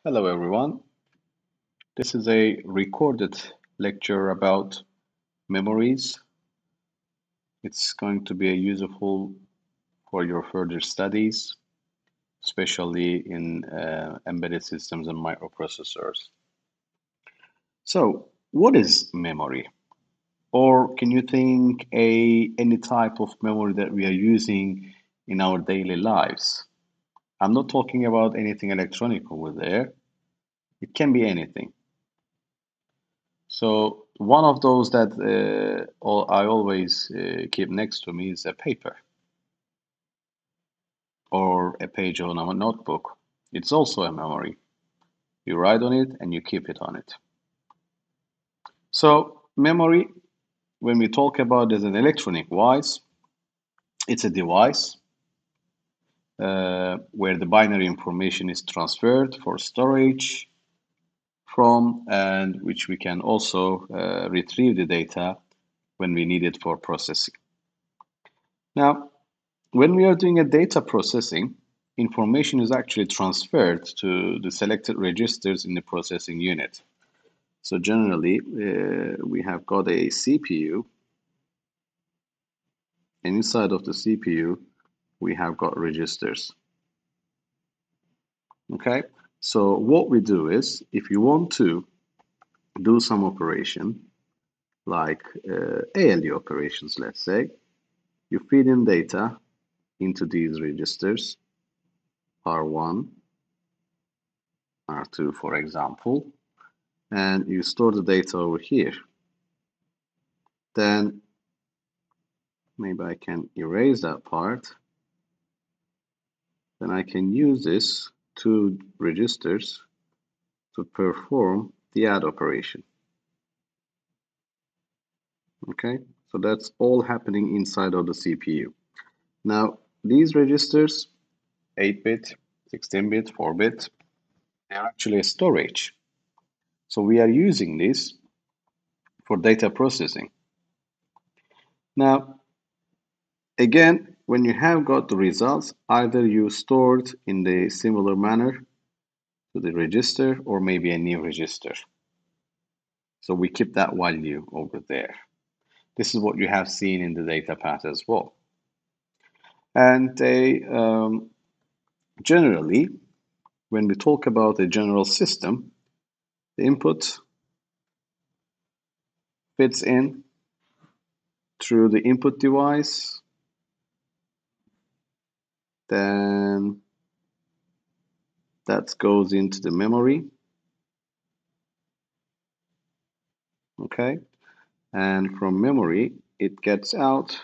Hello, everyone. This is a recorded lecture about memories. It's going to be useful for your further studies, especially in embedded systems and microprocessors. So, what is memory? Or can you think any type of memory that we are using in our daily lives? I'm not talking about anything electronic over there. It can be anything. So one of those that I always keep next to me is a paper or a page on a notebook. It's also a memory. You write on it and you keep it on it. So memory, when we talk about as an electronic wise, it's a device where the binary information is transferred for storage from and which we can also retrieve the data when we need it for processing. Now, when we are doing a data processing, information is actually transferred to the selected registers in the processing unit. So generally, we have got a CPU, and inside of the CPU, we have got registers. Okay, so what we do is, if you want to do some operation, like ALU operations, let's say, you feed in data into these registers, R1, R2, for example, and you store the data over here. Then maybe I can erase that part. Then I can use this two registers to perform the add operation. Okay, so that's all happening inside of the CPU. Now, these registers, 8-bit, 16-bit, 4-bit, they're actually a storage. So we are using this for data processing. Now, again, when you have got the results, either you store it in the similar manner to the register or maybe a new register. So we keep that value over there. This is what you have seen in the data path as well. And generally, when we talk about a general system, the input fits in through the input device, then that goes into the memory, okay? And from memory, it gets out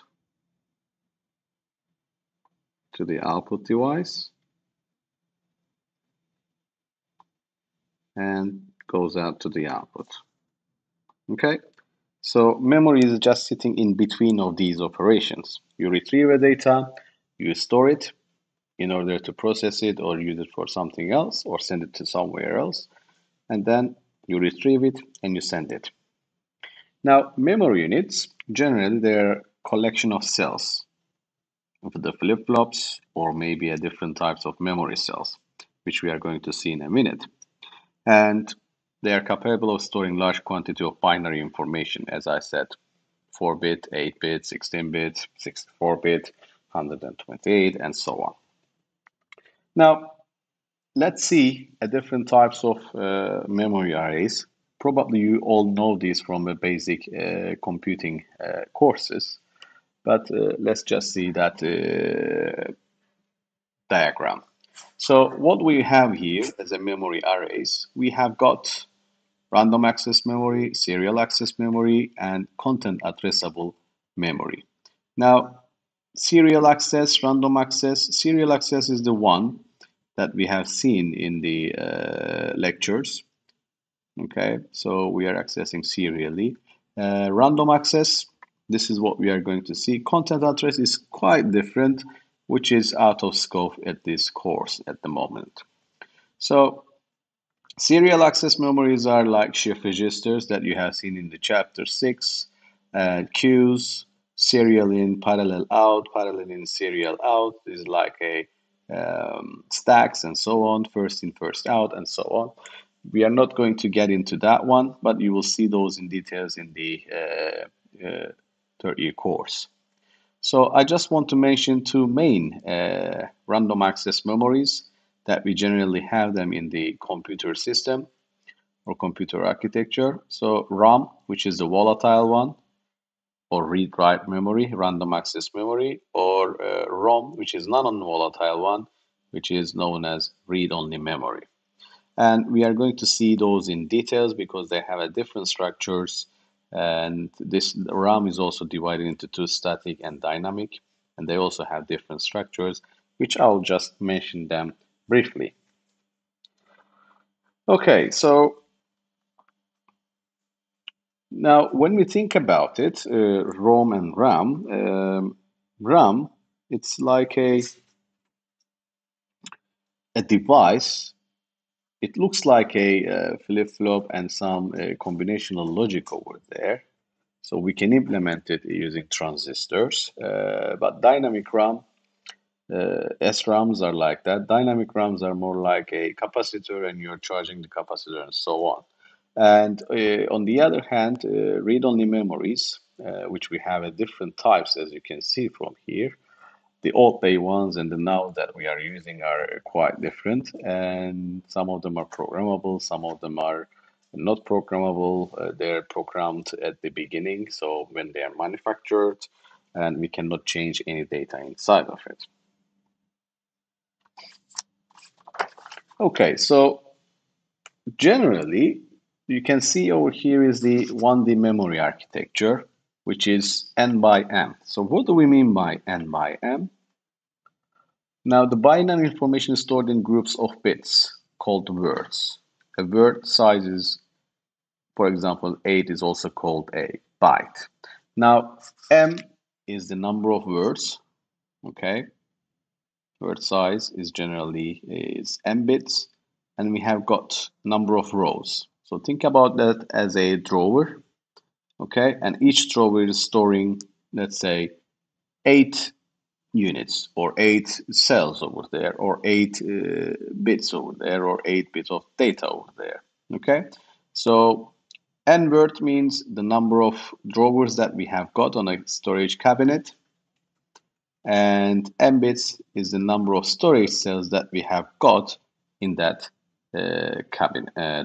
to the output device and goes out to the output, okay? So memory is just sitting in between of these operations. You retrieve a data, you store it in order to process it or use it for something else or send it to somewhere else, and then you retrieve it and you send it. Now, memory units, generally they're a collection of cells, of the flip-flops or maybe a different types of memory cells, which we are going to see in a minute. And they are capable of storing large quantity of binary information, as I said, 4-bit, 8-bit, 16-bit, 64-bit, 128, and so on. Now, let's see a different types of memory arrays. Probably you all know these from the basic computing courses, but let's just see that diagram. So what we have here as a memory arrays, we have got random access memory, serial access memory, and content addressable memory. Now, serial access, random access, serial access is the one that we have seen in the lectures. Okay, so we are accessing serially. Random access, this is what we are going to see. Content address is quite different, which is out of scope at this course at the moment. So serial access memories are like shift registers that you have seen in the chapter 6, queues, serial in, parallel out, parallel in, serial out is like a stacks and so on, first in, first out, and so on. We are not going to get into that one, but you will see those in details in the third year course. So I just want to mention two main random access memories that we generally have them in the computer system or computer architecture. So RAM, which is the volatile one, or read-write memory, random access memory, or ROM, which is non-volatile one, which is known as read-only memory. And we are going to see those in details because they have a different structures. And this RAM is also divided into two, static and dynamic, and they also have different structures, which I'll just mention them briefly. Okay, so now when we think about it, ROM and RAM, RAM, it's like a device. It looks like a flip-flop and some combinational logic over there. So we can implement it using transistors. But dynamic RAM, SRAMs are like that. Dynamic RAMs are more like a capacitor and you're charging the capacitor and so on. And on the other hand, read-only memories, which we have at different types, as you can see from here, the old day ones and the now that we are using are quite different, and some of them are programmable, some of them are not programmable. They're programmed at the beginning, so when they are manufactured, and we cannot change any data inside of it. Okay, so generally, you can see over here is the 1D memory architecture, which is n by m. So what do we mean by n by m? Now, the binary information is stored in groups of bits called words. A word size is, for example, 8 is also called a byte. Now, M is the number of words, okay? Word size is generally is M bits, and we have got number of rows. So think about that as a drawer, okay? And each drawer is storing, let's say, 8 units or 8 cells over there or 8 bits over there or 8 bits of data over there, okay? So n word means the number of drawers that we have got on a storage cabinet, and m bits is the number of storage cells that we have got in that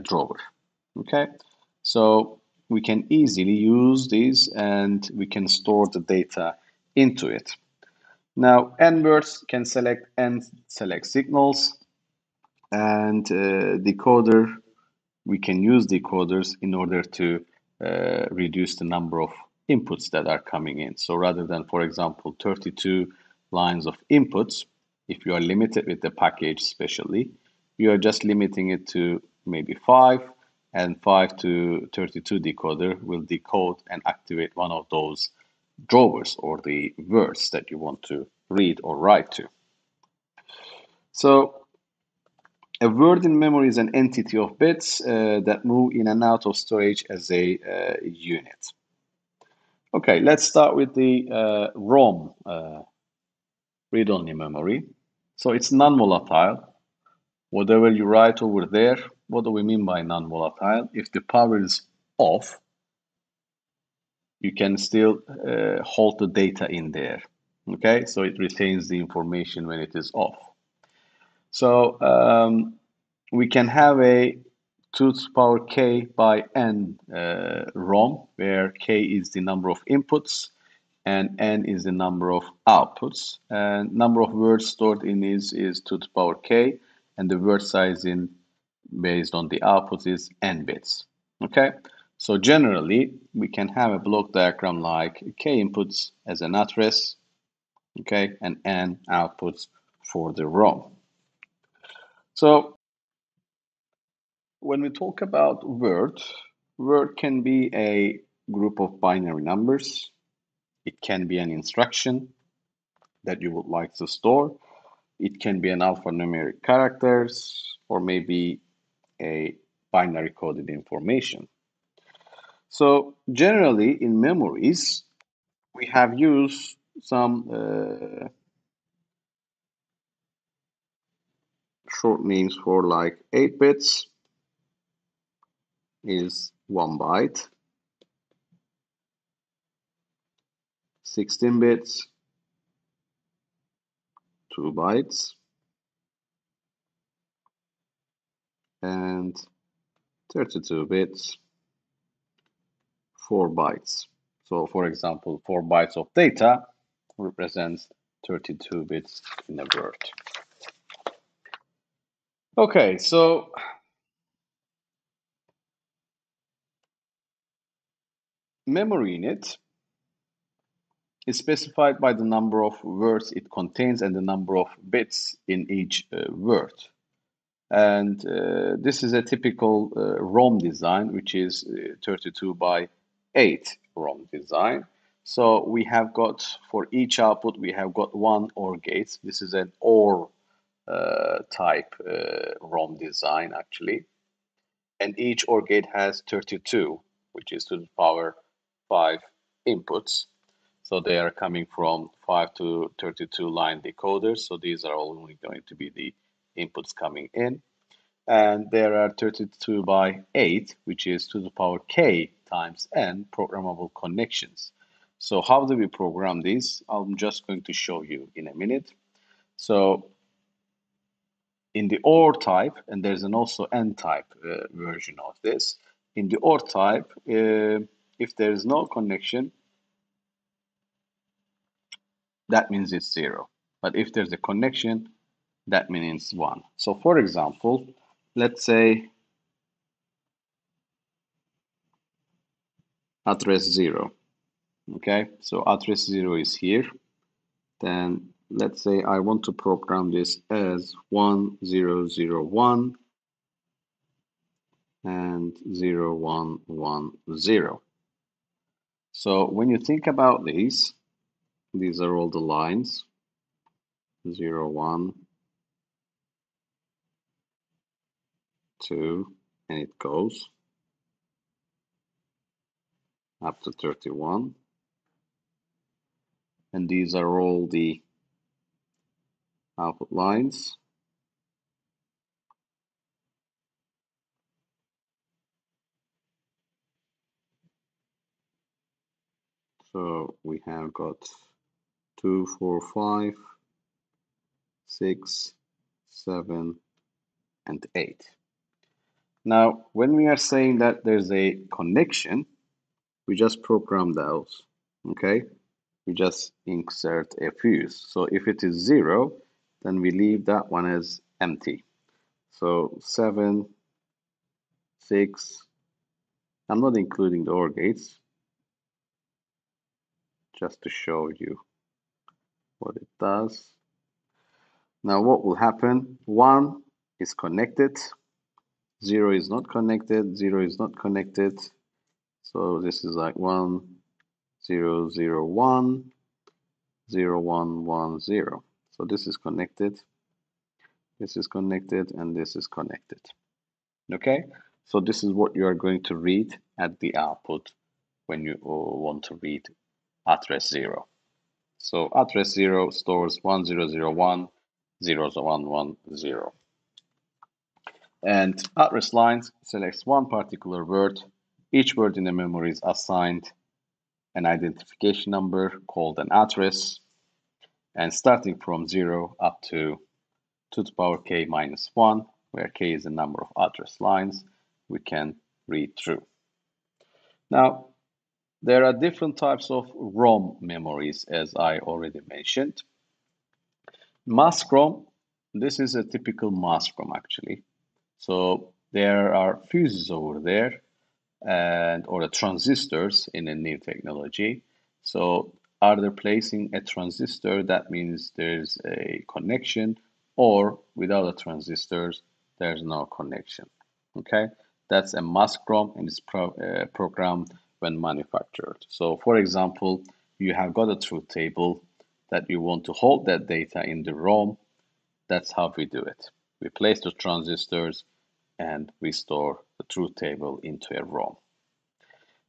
drawer, okay? So we can easily use these and we can store the data into it. Now, n words can select n select signals, and decoder, we can use decoders in order to reduce the number of inputs that are coming in. So rather than, for example, 32 lines of inputs, if you are limited with the package especially, you are just limiting it to maybe 5, and 5 to 32 decoder will decode and activate one of those drawers or the words that you want to read or write to. So a word in memory is an entity of bits that move in and out of storage as a unit. Okay, let's start with the ROM, read-only memory. So it's non-volatile. Whatever you write over there, what do we mean by non-volatile? If the power is off, you can still hold the data in there. Okay, so it retains the information when it is off. So we can have a 2 to the power k by n ROM, where k is the number of inputs and n is the number of outputs. And number of words stored in is 2 to the power k, and the word size in based on the outputs is n bits. Okay, so generally we can have a block diagram like k inputs as an address, okay, and n outputs for the ROM. So when we talk about word can be a group of binary numbers. It can be an instruction that you would like to store. It can be an alphanumeric characters or maybe a binary coded information. So generally in memories, we have used some short names for like 8 bits is 1 byte, 16 bits, 2 bytes, and 32 bits, 4 bytes. So for example, 4 bytes of data represents 32 bits in a word. Okay, so memory unit is specified by the number of words it contains and the number of bits in each word. And this is a typical ROM design, which is 32 by 8 ROM design. So we have got, for each output, we have got one OR gate. This is an OR type ROM design, actually. And each OR gate has 32, which is to the power 5 inputs. So they are coming from 5 to 32 line decoders. So these are only going to be the inputs coming in. And there are 32 by 8, which is to the power k times n programmable connections. So how do we program these? I'm just going to show you in a minute. So in the OR type, and there's an also N type version of this. In the OR type, if there is no connection, that means it's 0. But if there's a connection, that means 1. So for example, let's say address 0. Okay, so address 0 is here. Then let's say I want to program this as 1001 and 0110. So when you think about these are all the lines, 0, 1, 2, and it goes up to 31. And these are all the output lines. So we have got 2, 4, 5, 6, 7, and 8. Now, when we are saying that there's a connection, we just program those, okay? We just insert a fuse. So if it is 0, then we leave that one as empty. So 7, 6, I'm not including the OR gates, just to show you what it does. Now what will happen? 1 is connected, 0 is not connected, 0 is not connected. So this is like 1, 0, 0, 1, 0, 1, 1, 0. So this is connected, and this is connected. Okay, so this is what you are going to read at the output when you want to read address 0. So address 0 stores 1001, 0110. And address lines selects one particular word. Each word in the memory is assigned an identification number called an address. And starting from 0 up to the power k minus 1, where k is the number of address lines, we can read through. Now, there are different types of ROM memories, as I already mentioned. Mask ROM, this is a typical mask ROM actually. So there are fuses over there, and or the transistors in a new technology. So are they placing a transistor? That means there's a connection, or without the transistors, there's no connection. Okay, that's a mask ROM and it's programmed when manufactured. So for example, you have got a truth table that you want to hold that data in the ROM. That's how we do it. We place the transistors and we store the truth table into a ROM.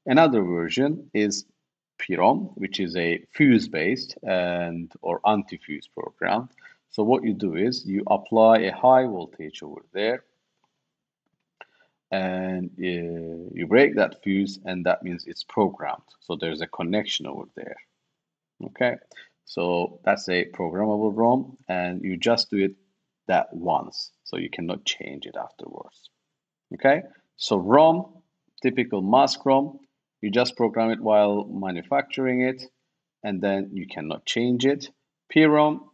Another version is PROM, which is a fuse-based and or anti-fuse program. So what you do is you apply a high voltage over there, and you break that fuse, and that means it's programmed. So there's a connection over there. Okay, so that's a programmable ROM, and you just do it that once, so you cannot change it afterwards. Okay, so ROM, typical mask ROM, you just program it while manufacturing it, and then you cannot change it. PROM,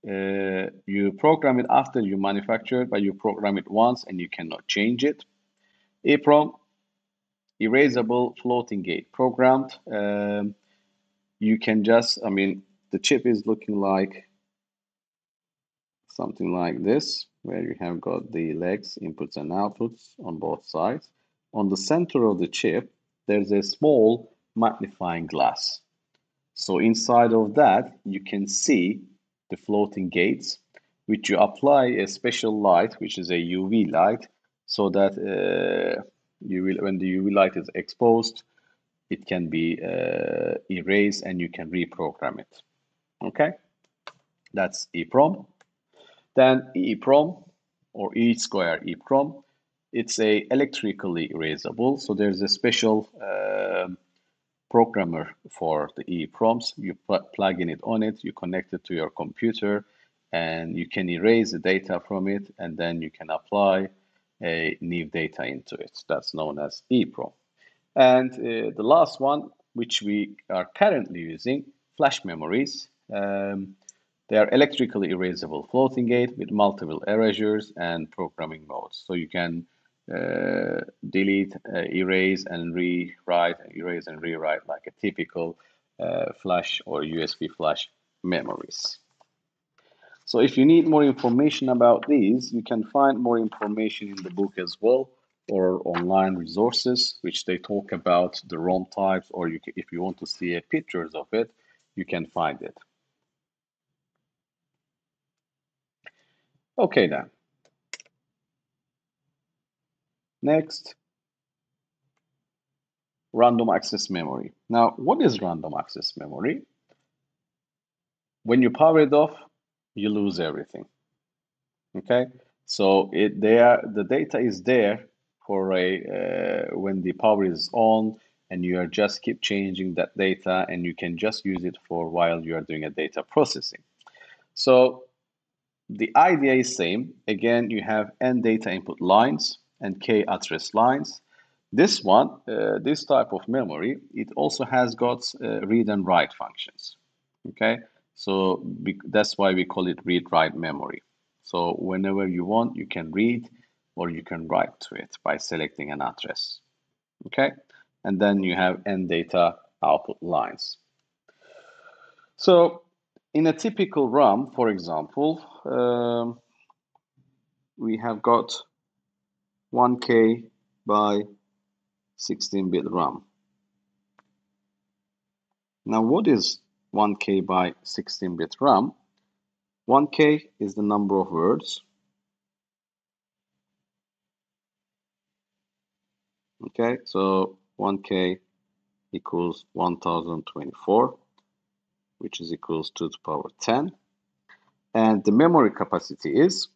you program it after you manufacture it, but you program it once and you cannot change it. EPROM, erasable floating gate programmed. You can just, I mean, the chip is looking like something like this, where you have got the legs, inputs and outputs on both sides. On the center of the chip, there's a small magnifying glass. So inside of that, you can see the floating gates, which you apply a special light, which is a UV light, so that when the UV light is exposed, it can be erased and you can reprogram it. Okay, that's EEPROM. Then EEPROM, or E square EEPROM, it's a electrically erasable. So there's a special programmer for the EEPROMs. You plug in it on it, you connect it to your computer, and you can erase the data from it, and then you can apply a new data into it. That's known as EEPROM. And the last one, which we are currently using, flash memories. They are electrically erasable floating gate with multiple erasures and programming modes. So you can delete, erase, and rewrite, erase and rewrite like a typical flash or USB flash memories. So if you need more information about these, you can find more information in the book as well, or online resources, which they talk about the ROM types, or if you want to see pictures of it, you can find it. Okay then. Next, random access memory. Now, what is random access memory? When you power it off, you lose everything. Okay, so the data is there for when the power is on, and you are just keep changing that data, and you can just use it for while you are doing a data processing. So the idea is same. Again, you have n data input lines and k address lines. This one, this type of memory, it also has got read and write functions. Okay, so that's why we call it read-write memory. So whenever you want, you can read or you can write to it by selecting an address. Okay, and then you have n data output lines. So in a typical RAM, for example, we have got 1K by 16-bit RAM. Now, what is 1K by 16-bit RAM? 1K is the number of words. Okay, so 1K equals 1024, which is equals to the power 10. And the memory capacity is,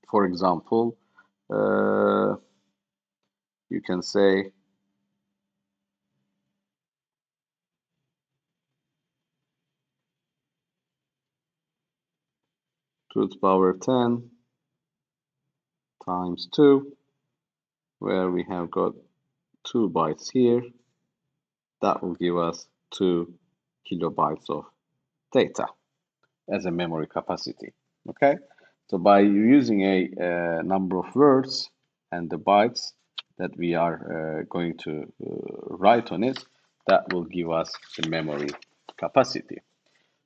for example, you can say to the power 10 times 2, where we have got 2 bytes here. That will give us 2 kilobytes of data as a memory capacity. Okay, so by using a number of words and the bytes that we are going to write on it, that will give us the memory capacity.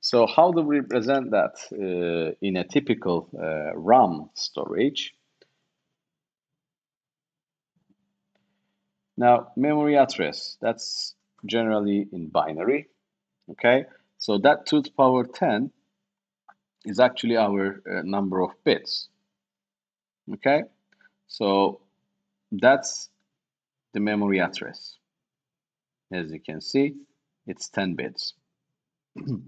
So how do we represent that in a typical RAM storage? Now, memory address, that's generally in binary. Okay, so that 2 to the power 10 is actually our number of bits. Okay, so that's the memory address. As you can see, it's 10 bits.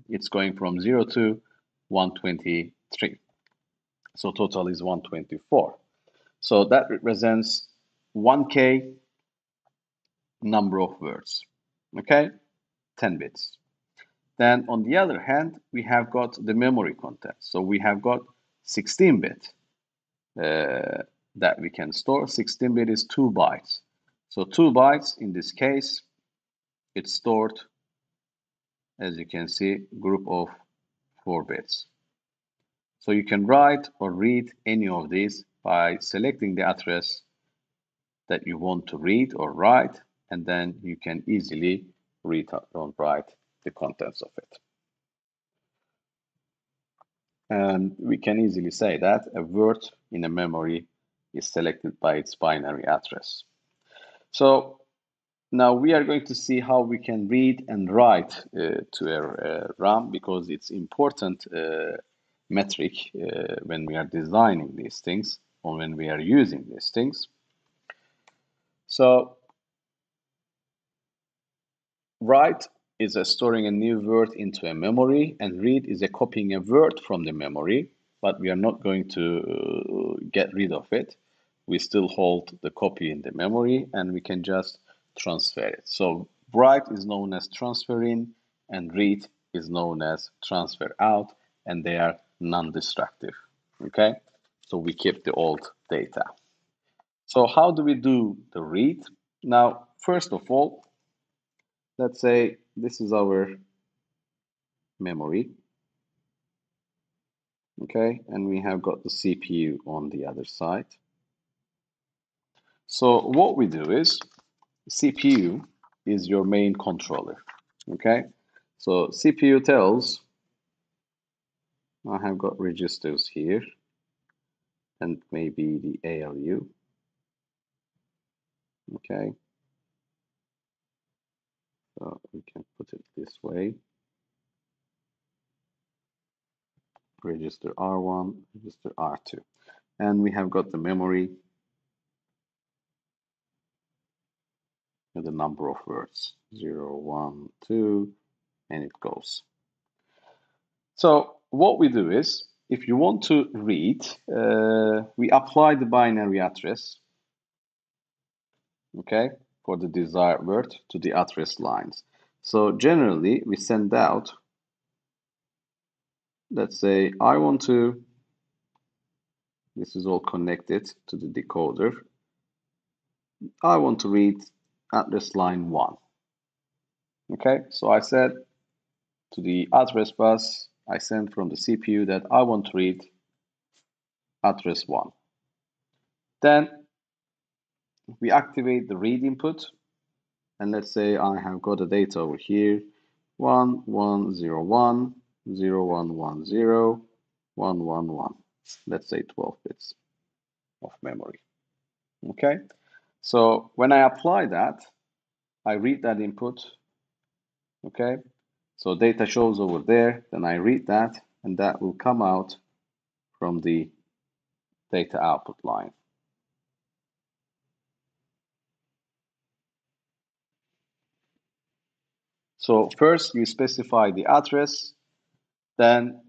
It's going from 0 to 123. So total is 124. So that represents 1K number of words. Okay, 10 bits. Then on the other hand, we have got the memory content. So we have got 16-bit that we can store. 16-bit is 2 bytes. So 2 bytes in this case, it's stored, as you can see, group of 4 bits. So you can write or read any of these by selecting the address that you want to read or write, and then you can easily read or write the contents of it. And we can easily say that a word in a memory is selected by its binary address. So now we are going to see how we can read and write to a RAM, because it's important metric when we are designing these things or when we are using these things. So write is storing a new word into a memory, and read is copying a word from the memory, but we are not going to get rid of it. We still hold the copy in the memory, and we can just transfer it. So write is known as transfer in, and read is known as transfer out, and they are non-destructive. Okay, so we keep the old data. So how do we do the read? Now, first of all, let's say this is our memory, okay, and we have got the CPU on the other side. So what we do is, CPU is your main controller, okay? So CPU tells, I have got registers here, and maybe the ALU, okay? So we can put it this way. Register R1, register R2. And we have got the memory with the number of words, 0, 1, 2, and it goes. So what we do is, if you want to read, we apply the binary address, okay, for the desired word to the address lines. So generally, we send out, let's say, I want to, this is all connected to the decoder, I want to read address line 1. Okay, so I said to the address bus, I send from the CPU that I want to read address 1. Then we activate the read input, and let's say I have got the data over here, 1101, 0110, 111. Let's say 12 bits of memory. Okay, so when I apply that, I read that input. Okay, so data shows over there, then I read that, and that will come out from the data output line. So first you specify the address, then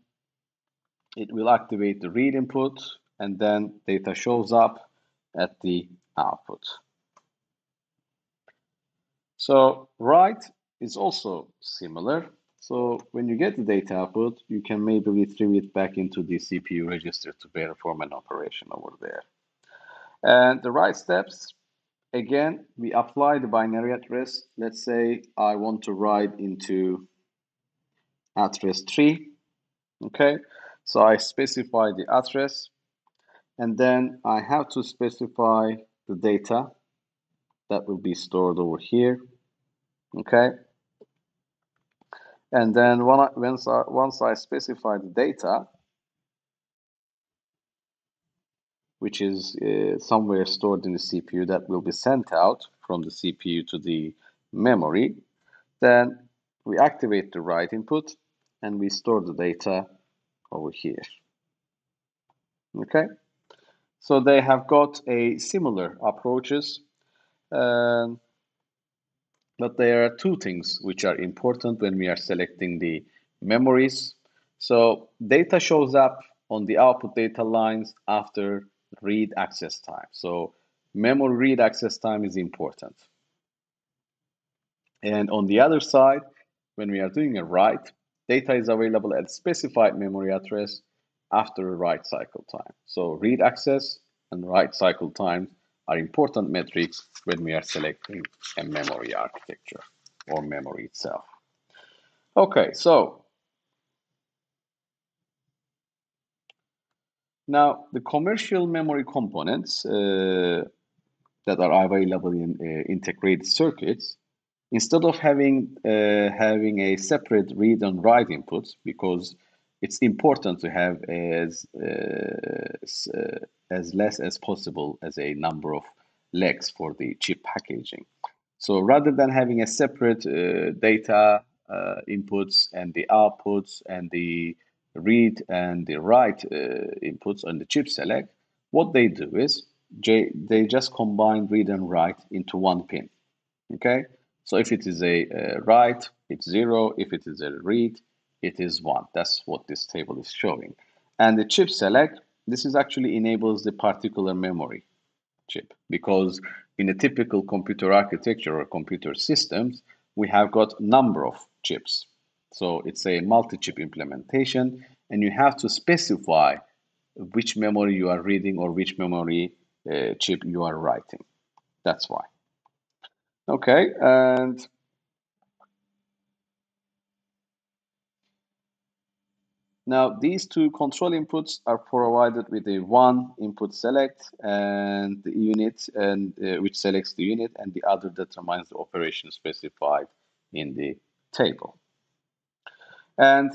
it will activate the read input, and then data shows up at the output. So write is also similar. So when you get the data output, you can maybe retrieve it back into the CPU register to perform an operation over there. And the write steps, again, we apply the binary address. Let's say I want to write into address 3. Okay, so I specify the address, and then I have to specify the data that will be stored over here. Okay, and then once I specify the data, which is somewhere stored in the CPU, that will be sent out from the CPU to the memory, then we activate the write input and we store the data over here. Okay, so they have got a similar approaches, but there are two things which are important when we are selecting the memories. So data shows up on the output data lines after read access time. So memory read access time is important. And on the other side, when we are doing a write, data is available at specified memory address after a write cycle time. So read access and write cycle times are important metrics when we are selecting a memory architecture or memory itself. Okay, so now the commercial memory components that are available in integrated circuits, instead of having a separate read and write inputs, because it's important to have as less as possible as a number of legs for the chip packaging. So rather than having a separate data inputs and the outputs and the read and the write inputs on the chip select, what they do is they just combine read and write into one pin. Okay, so if it is a write, it's 0. If it is a read, it is 1. That's what this table is showing. And the chip select, this is actually enables the particular memory chip, because in a typical computer architecture or computer systems, we have got number of chips. So it's a multi-chip implementation, and you have to specify which memory you are reading or which memory chip you are writing. That's why. Okay, and now these two control inputs are provided with a one input select and the unit, and which selects the unit, and the other determines the operation specified in the table. And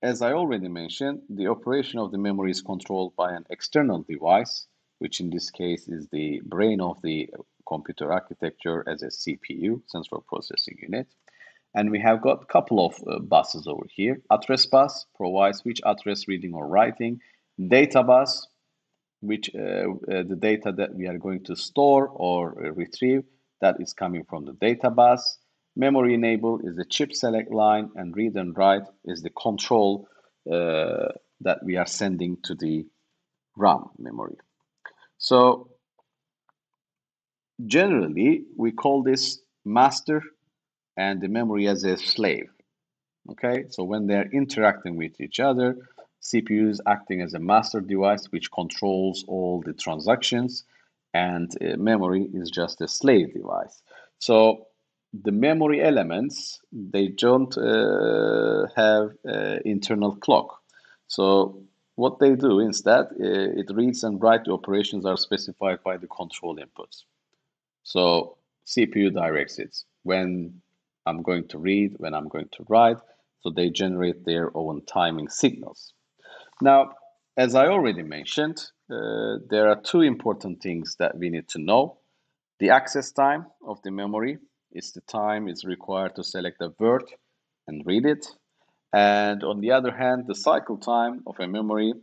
as I already mentioned, the operation of the memory is controlled by an external device, which in this case is the brain of the computer architecture as a CPU, central processing unit. And we have got a couple of buses over here. Address bus provides which address reading or writing. Data bus, which the data that we are going to store or retrieve, that is coming from the data bus. Memory enable is the chip select line, and read and write is the control that we are sending to the RAM memory. So generally, we call this master and the memory as a slave. Okay, so when they're interacting with each other, CPU is acting as a master device which controls all the transactions, and memory is just a slave device. So the memory elements, they don't have internal clock. So what they do instead, it reads and writes the operations are specified by the control inputs. So CPU directs it when I'm going to read, when I'm going to write. So they generate their own timing signals. Now, as I already mentioned, there are two important things that we need to know. The access time of the memory is the time it's required to select a word and read it. And on the other hand, the cycle time of a memory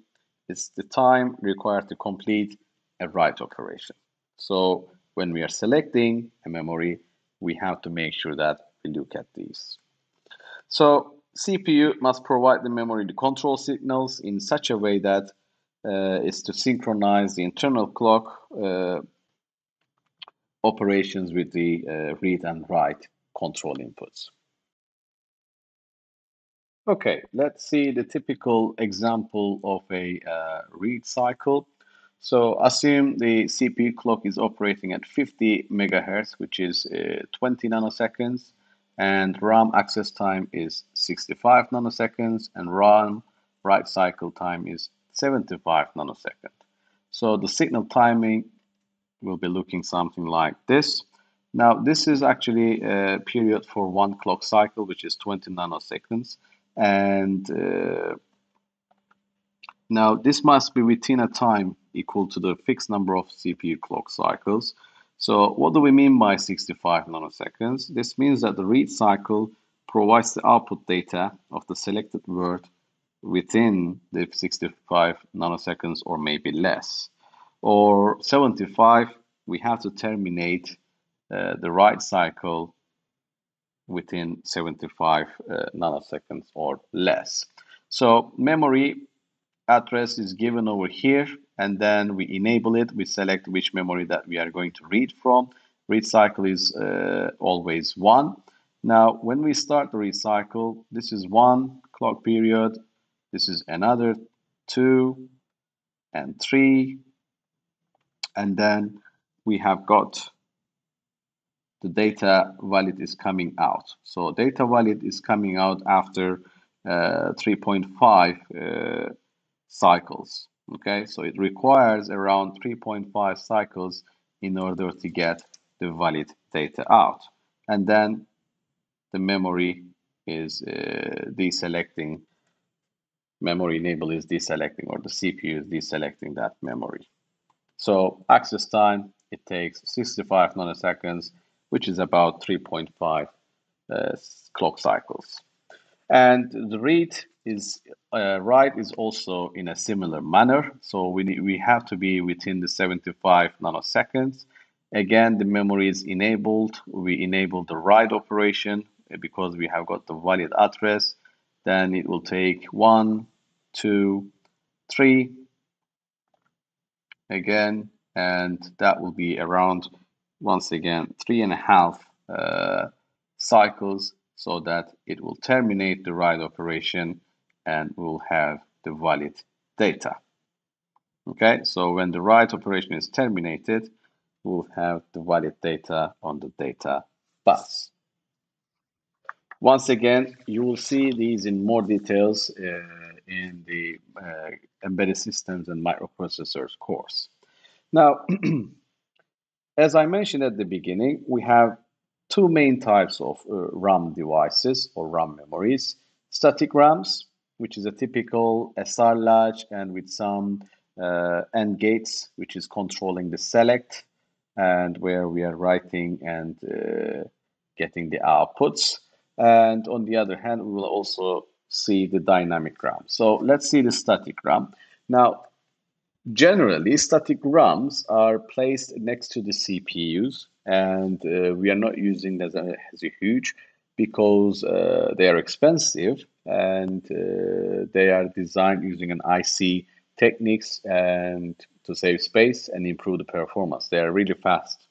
is the time required to complete a write operation. So when we are selecting a memory, we have to make sure that we look at these. So CPU must provide the memory the control signals in such a way that is to synchronize the internal clock operations with the read and write control inputs. Okay, let's see the typical example of a read cycle. So assume the CPU clock is operating at 50 megahertz, which is 20 nanoseconds, and RAM access time is 65 nanoseconds, and RAM write cycle time is 75 nanoseconds. So the signal timing will be looking something like this. Now, this is actually a period for one clock cycle, which is 20 nanoseconds. And now this must be within a time equal to the fixed number of CPU clock cycles. So what do we mean by 65 nanoseconds? This means that the read cycle provides the output data of the selected word within the 65 nanoseconds or maybe less. Or 75, we have to terminate the write cycle within 75 nanoseconds or less. So memory address is given over here, and then we enable it. We select which memory that we are going to read from. Read cycle is always 1. Now, when we start the read cycle, this is 1 clock period. This is another 2 and 3. And then we have got the data valid is coming out. So data valid is coming out after 3.5 cycles. Okay, so it requires around 3.5 cycles in order to get the valid data out. And then the memory is deselecting, memory enable is deselecting, or the CPU is deselecting that memory. So access time, it takes 65 nanoseconds, which is about 3.5 clock cycles. And the read is write is also in a similar manner. So we have to be within the 75 nanoseconds. Again, the memory is enabled. We enable the write operation because we have got the valid address. Then it will take 1, 2, 3 again, and that will be around, once again, 3.5 cycles, so that it will terminate the write operation and we'll have the valid data. Okay, so when the write operation is terminated, we'll have the valid data on the data bus. Once again, you will see these in more details in the embedded systems and microprocessors course. Now, as I mentioned at the beginning, we have two main types of RAM devices or RAM memories. Static RAMs, which is a typical SR latch and with some AND gates, which is controlling the select and where we are writing and getting the outputs. And on the other hand, we will also see the dynamic RAM. So let's see the static RAM. Now, generally, static RAMs are placed next to the CPUs, and we are not using them as a huge because they are expensive and they are designed using an IC techniques and to save space and improve the performance. They are really fast,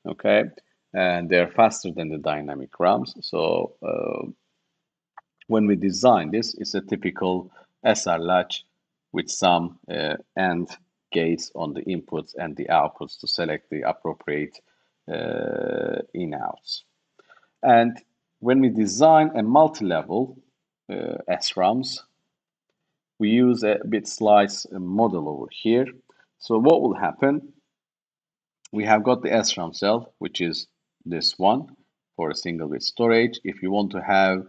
okay, and they are faster than the dynamic RAMs. So when we design this, it's a typical SR latch with some AND gates on the inputs and the outputs to select the appropriate in-outs. And when we design a multi-level SRAMs, we use a bit slice model over here. So what will happen? We have got the SRAM cell, which is this one for a single bit storage. If you want to have,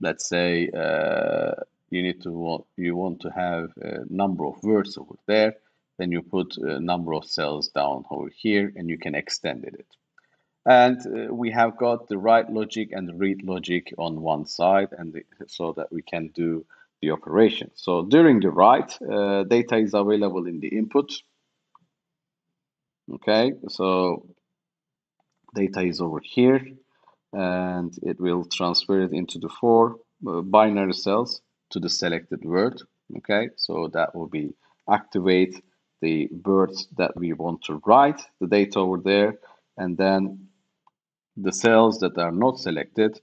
let's say, you want to have a number of words over there, then you put a number of cells down over here, and you can extend it. And we have got the write logic and the read logic on one side, and so that we can do the operation. So during the write, data is available in the input. Okay, so data is over here, and it will transfer it into the four binary cells to the selected word. Okay, so that will be activate the words that we want to write the data over there, and then the cells that are not selected,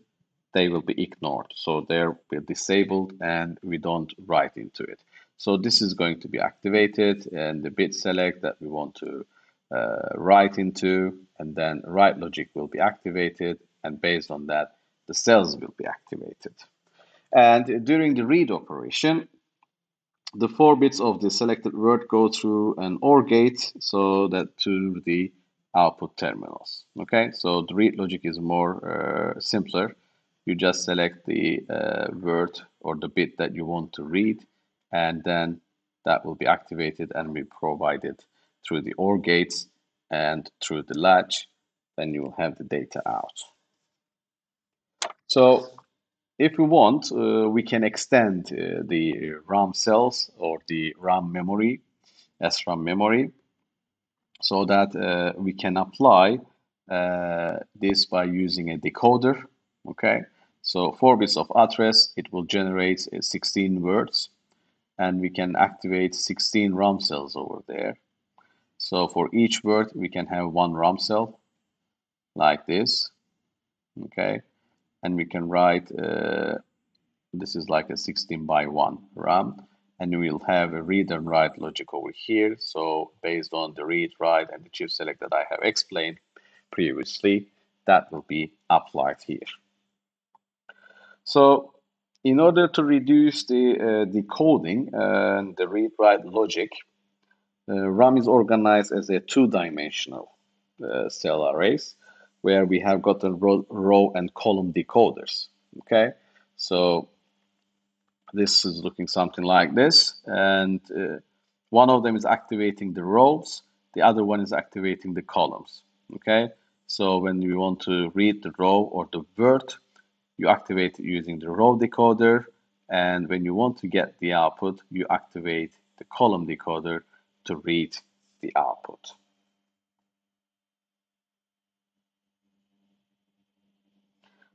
they will be ignored. So they're disabled and we don't write into it. So this is going to be activated, and the bit select that we want to write into, and then write logic will be activated, and based on that, the cells will be activated. And during the read operation, the 4 bits of the selected word go through an OR gate so that to the output terminals. Okay, so the read logic is more simpler. You just select the word or the bit that you want to read, and then that will be activated and be provided through the OR gates and through the latch. Then you will have the data out. So if we want, we can extend the RAM cells or the RAM memory, SRAM memory, so that we can apply this by using a decoder. Okay, So 4 bits of address, it will generate 16 words, and we can activate 16 RAM cells over there. So for each word, we can have one RAM cell like this, okay? And we can write, this is like a 16 by 1 RAM, and we'll have a read and write logic over here. So based on the read, write, and the chip select that I have explained previously, that will be applied here. So in order to reduce the decoding and the read-write logic, RAM is organized as a two-dimensional cell arrays where we have got the row and column decoders. Okay, so this is looking something like this, and one of them is activating the rows, the other one is activating the columns. Okay, so when you want to read the row or the word, you activate it using the row decoder, and when you want to get the output, you activate the column decoder to read the output.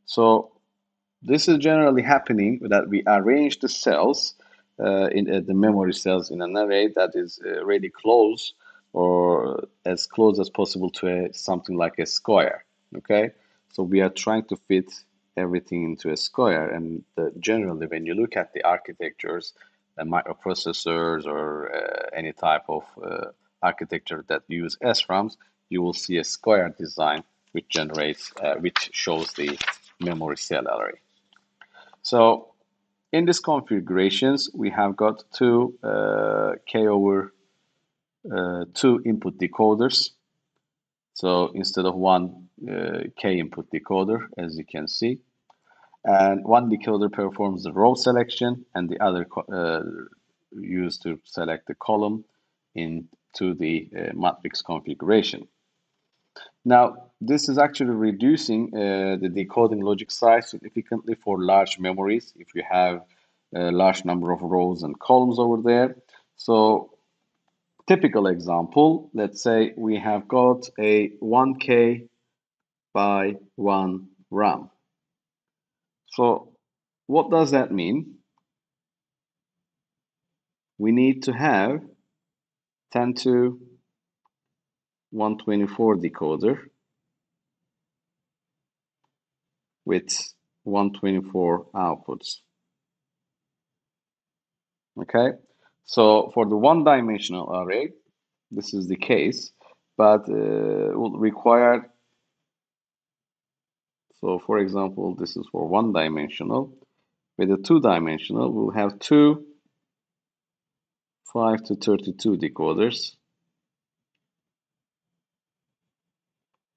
So this is generally happening that we arrange the cells in the memory cells in an array that is really close or as close as possible to something like a square. Okay, so we are trying to fit everything into a square, and generally when you look at the architectures, microprocessors or any type of architecture that use SRAMs, you will see a square design which generates, which shows the memory cell array. So in these configurations, we have got two K over 2 input decoders. So instead of one K input decoder, as you can see, and one decoder performs the row selection, and the other used to select the column into the matrix configuration. Now, this is actually reducing the decoding logic size significantly for large memories if you have a large number of rows and columns over there. So, typical example, let's say we have got a 1K by 1 RAM. So, what does that mean? We need to have 10 to 124 decoder with 124 outputs. Okay, so for the one-dimensional array, this is the case, but will require, so for example, this is for one-dimensional. With a two-dimensional, we'll have two 5 to 32 decoders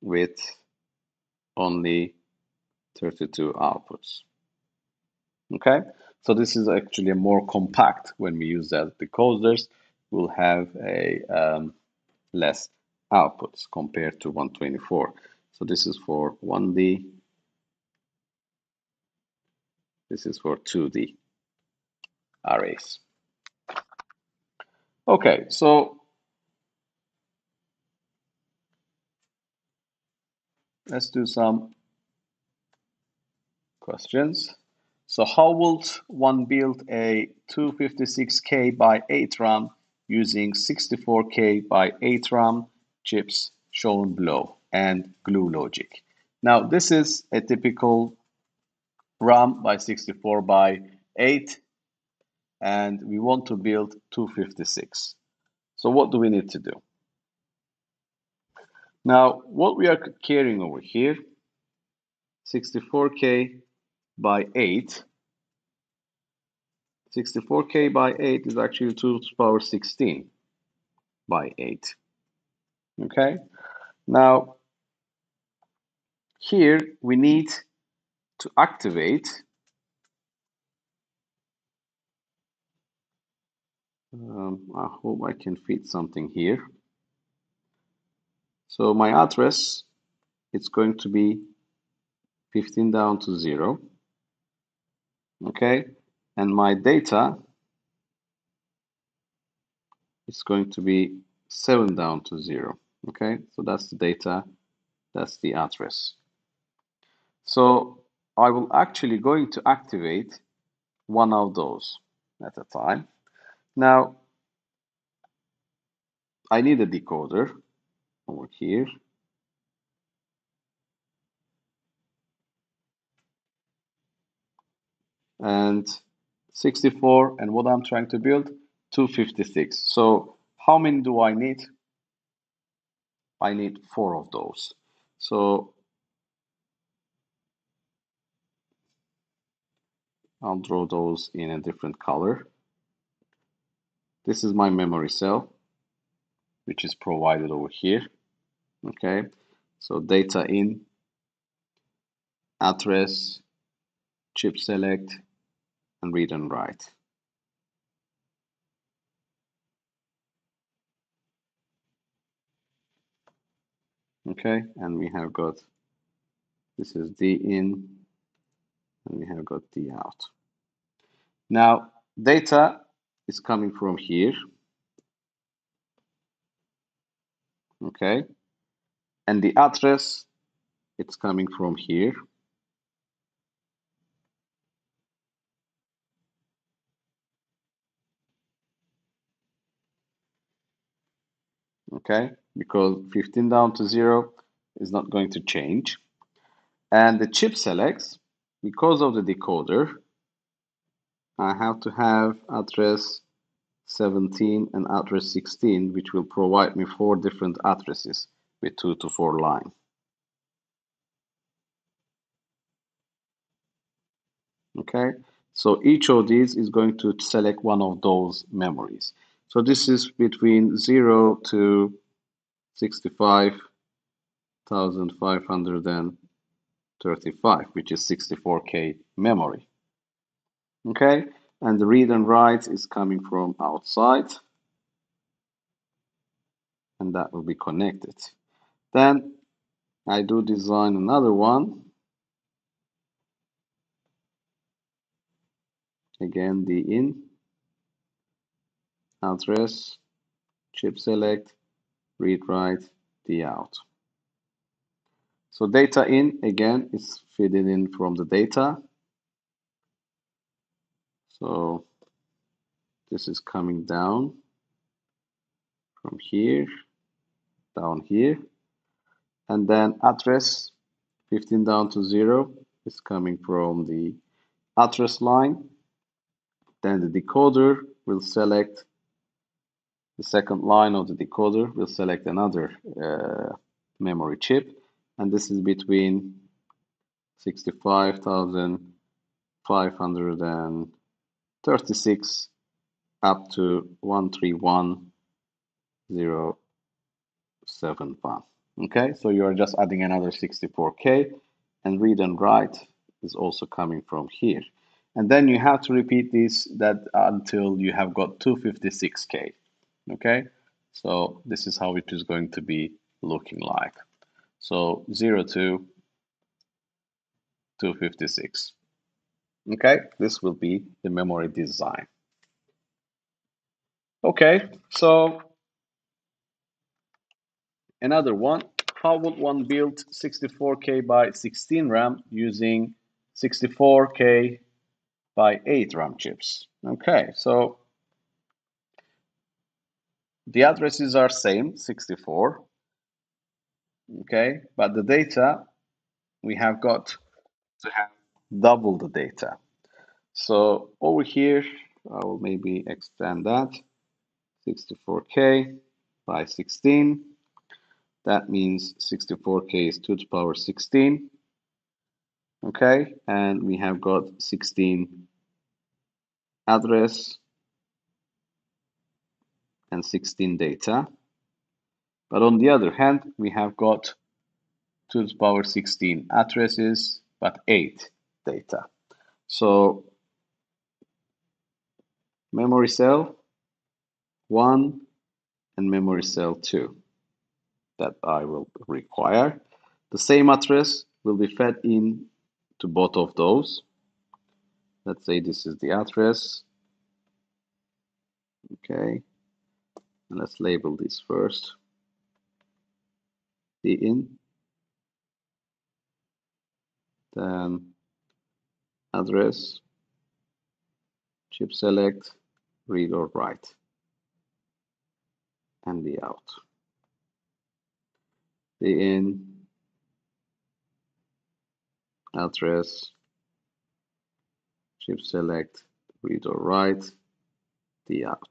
with only 32 outputs. Okay, so this is actually a more compact. When we use that decoders, we'll have a less outputs compared to 124. So this is for 1D, this is for 2D arrays. Okay, so let's do some questions. So how would one build a 256K by 8 RAM using 64K by 8 RAM chips shown below and glue logic? Now this is a typical RAM by 64 by 8, and we want to build 256. So what do we need to do? Now what we are carrying over here, 64K by 8. 64K by 8 is actually 2 to the power 16 by 8. Okay, now here we need to activate I hope I can fit something here. So my address, it's going to be 15 down to 0. Okay, and my data is going to be 7 down to 0. Okay, so that's the data, that's the address. So I will actually going to activate one of those at a time. Now, I need a decoder over here, and 64, and what I'm trying to build, 256. So how many do I need? I need four of those. So I'll draw those in a different color. This is my memory cell, which is provided over here. Okay, so data in, address, chip select, and read and write. Okay, and we have got, this is D in, and we have got D out. Now, data is coming from here. Okay, and the address, it's coming from here. Okay, because 15 down to 0 is not going to change. And the chip selects, because of the decoder, I have to have address 17 and address 16, which will provide me four different addresses with 2 to 4 lines. Okay, so each of these is going to select one of those memories. So this is between 0 to 65,535, which is 64K memory. Okay, and the read and write is coming from outside, and that will be connected. Then I do design another one. Again, the in, address, chip select, read write, the out. So data in, again, is fitted in from the data. So this is coming down from here, down here. And then address, 15 down to 0, is coming from the address line. Then the decoder will select the second line of the decoder, will select another memory chip. And this is between 65,536 up to 131071. Okay, so you are just adding another 64K, and read and write is also coming from here. And then you have to repeat this that until you have got 256K. Okay, so this is how it is going to be looking like. So 0 to 256. Okay, this will be the memory design. Okay, so another one, how would one build 64K by 16 RAM using 64K by 8 RAM chips? Okay, so the addresses are same, 64, okay, but the data, we have got to have double the data. So over here, I will maybe extend that, 64K by 16. That means 64K is 2 to the power 16. Okay, and we have got 16 address and 16 data. But on the other hand, we have got 2 to the power 16 addresses, but 8 data. So memory cell 1 and memory cell 2 that I will require. The same address will be fed in to both of those. Let's say this is the address. Okay, and let's label this first. The in, then address, chip select, read or write, and the out. The in, address, chip select, read or write, the out.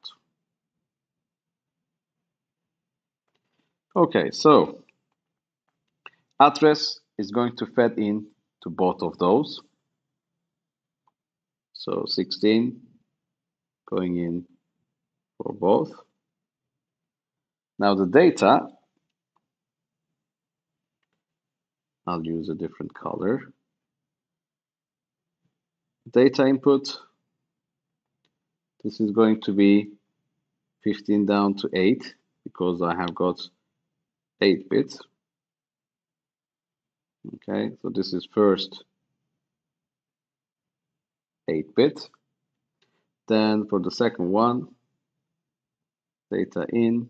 Okay, so address is going to fed in to both of those. So 16 going in for both. Now the data, I'll use a different color. Data input, this is going to be 15 down to 8 because I have got 8 bits. Okay, so this is first 8 bit. Then for the second one, data in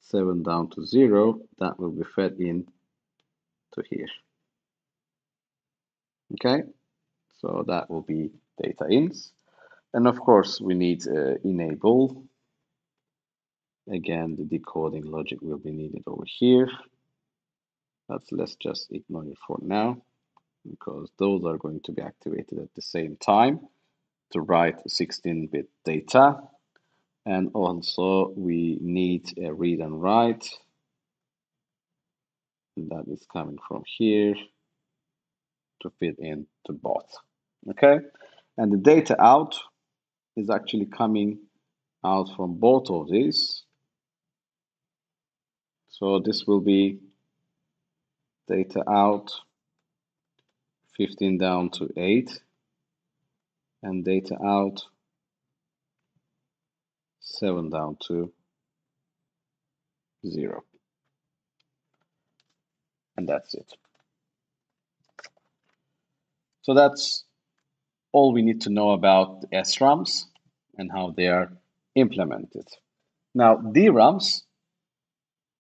7 down to 0, that will be fed in to here. Okay, so that will be data ins. And of course, we need enable. Again, the decoding logic will be needed over here. But let's just ignore it for now because those are going to be activated at the same time to write 16-bit data. And also we need a read and write. And that is coming from here to fit into both. Okay, and the data out is actually coming out from both of these. So this will be data out 15 down to 8 and data out 7 down to 0. And that's it. So that's all we need to know about the SRAMs and how they are implemented. Now, DRAMs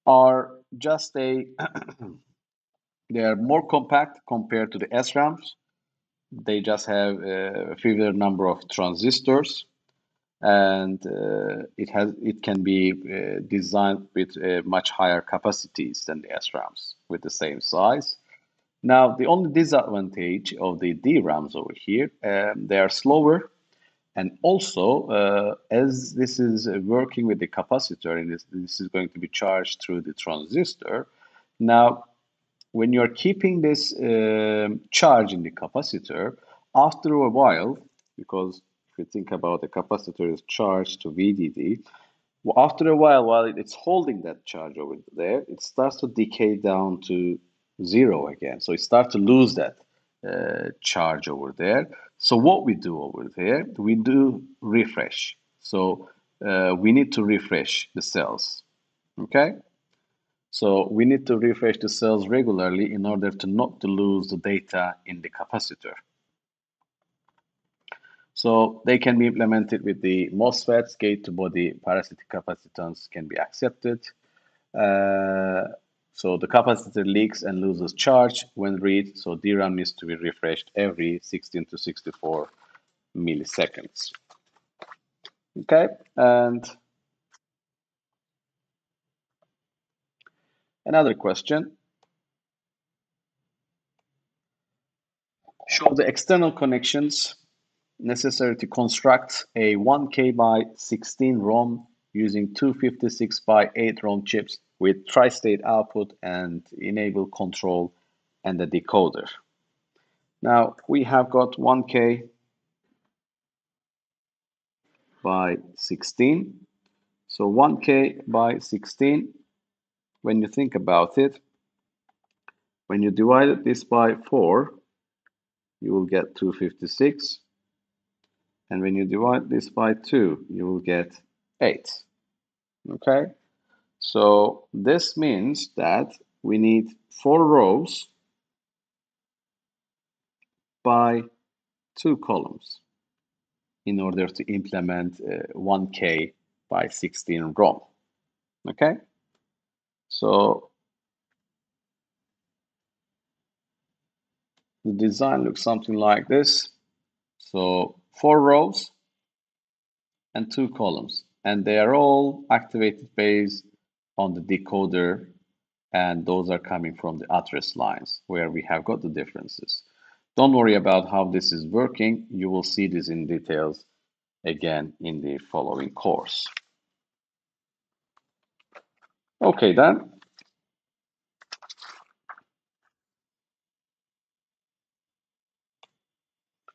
are just they are more compact compared to the SRAMs. They just have a fewer number of transistors, and it can be designed with much higher capacities than the SRAMs with the same size. Now, the only disadvantage of the DRAMs over here, they are slower, and also as this is working with the capacitor, and this is going to be charged through the transistor. Now, when you're keeping this charge in the capacitor, after a while, because if you think about the capacitor is charged to VDD, well, after a while it's holding that charge over there, it starts to decay down to 0 again. So it starts to lose that charge over there. So what we do over there, we do refresh. So we need to refresh the cells. Okay? So we need to refresh the cells regularly in order to not to lose the data in the capacitor. So they can be implemented with the MOSFETs, gate-to-body parasitic capacitance can be accepted. So the capacitor leaks and loses charge when read, so DRAM needs to be refreshed every 16 to 64 milliseconds. Okay, and another question. Show the external connections necessary to construct a 1K by 16 ROM using 256 by 8 ROM chips with tri-state output and enable control and a decoder. Now we have got 1K by 16. So 1K by 16, when you think about it, when you divide this by 4, you will get 256. And when you divide this by 2, you will get 8. Okay? So this means that we need 4 rows by 2 columns in order to implement 1K by 16 ROM. Okay? So The design looks something like this. So 4 rows and 2 columns, and they are all activated based on the decoder, and those are coming from the address lines where we have got the differences. Don't worry about how this is working. You will see this in details again in the following course. Okay, then.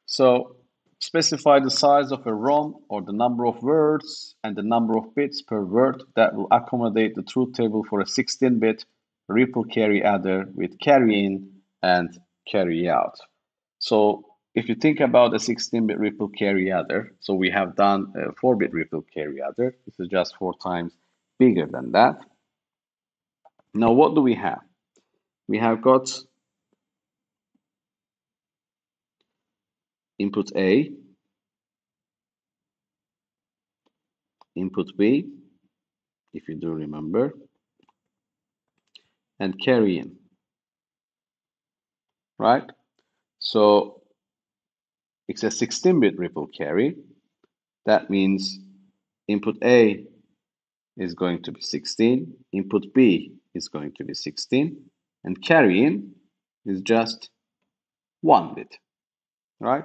So specify the size of a ROM or the number of words and the number of bits per word that will accommodate the truth table for a 16-bit ripple carry adder with carry in and carry out. So if you think about a 16-bit ripple carry adder, so we have done a 4-bit ripple carry adder. This is just 4 times bigger than that. Now what do we have? We have got input A, input B, if you do remember, and carry in, right? So it's a 16-bit ripple carry. That means input A is going to be 16, input B is going to be 16, and carry in is just 1 bit, right?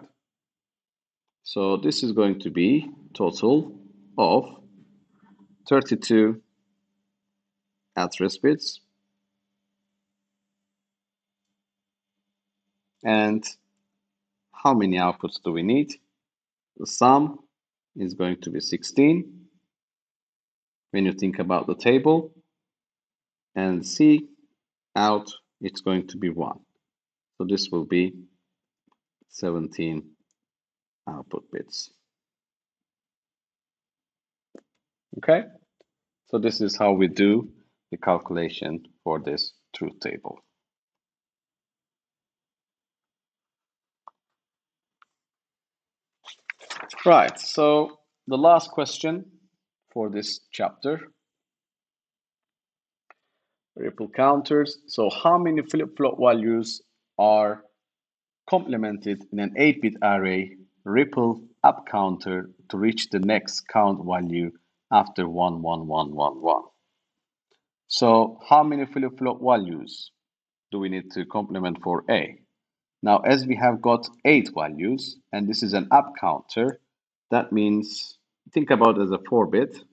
So this is going to be total of 32 address bits, and how many outputs do we need? The sum is going to be 16 when you think about the table, and C out it's going to be 1. So this will be 17 output bits. Okay, so this is how we do the calculation for this truth table. Right, so the last question for this chapter, ripple counters. So how many flip-flop values are complemented in an 8-bit array ripple up counter to reach the next count value after 1, 1, 1, 1, 1? So how many flip-flop values do we need to complement for A? Now, as we have got 8 values, and this is an up counter, that means think about it as a 4-bit.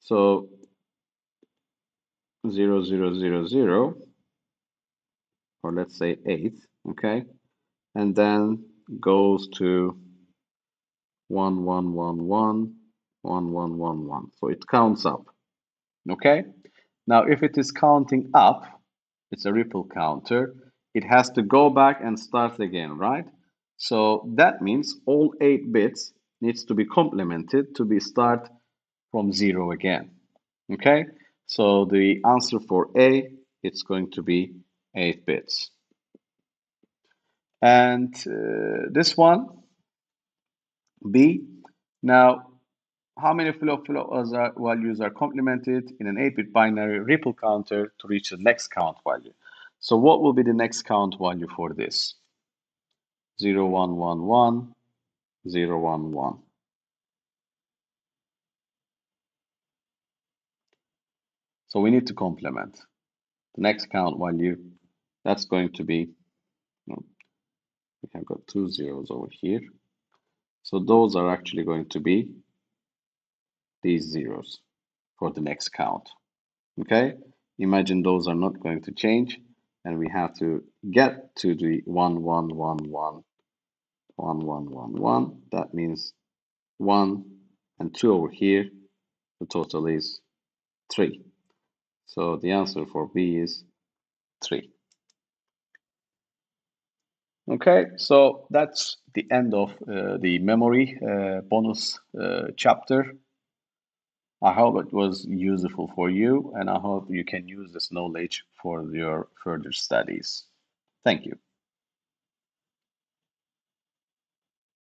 So 0, 0, 0, 0, or let's say 8, okay? And then goes to 1, 1, 1, 1, 1, 1, 1, 1. So it counts up, okay? Now, if it is counting up, it's a ripple counter. It has to go back and start again, right? So that means all 8 bits needs to be complemented to be start from 0 again, okay? So the answer for A, it's going to be 8 bits. And this one, B, now how many flip values are complemented in an 8-bit binary ripple counter to reach the next count value? So what will be the next count value for this? 0, 1, 1, 1, 0, 1, 1. So we need to complement the next count value. That's going to be, we have got 2 zeros over here. So those are actually going to be these zeros for the next count. Okay, imagine those are not going to change, and we have to get to the 1, 1, 1, 1, 1, 1, 1, 1. That means 1 and 2 over here. The total is 3. So the answer for B is 3. Okay, so that's the end of the memory bonus chapter. I hope it was useful for you, and I hope you can use this knowledge for your further studies. Thank you.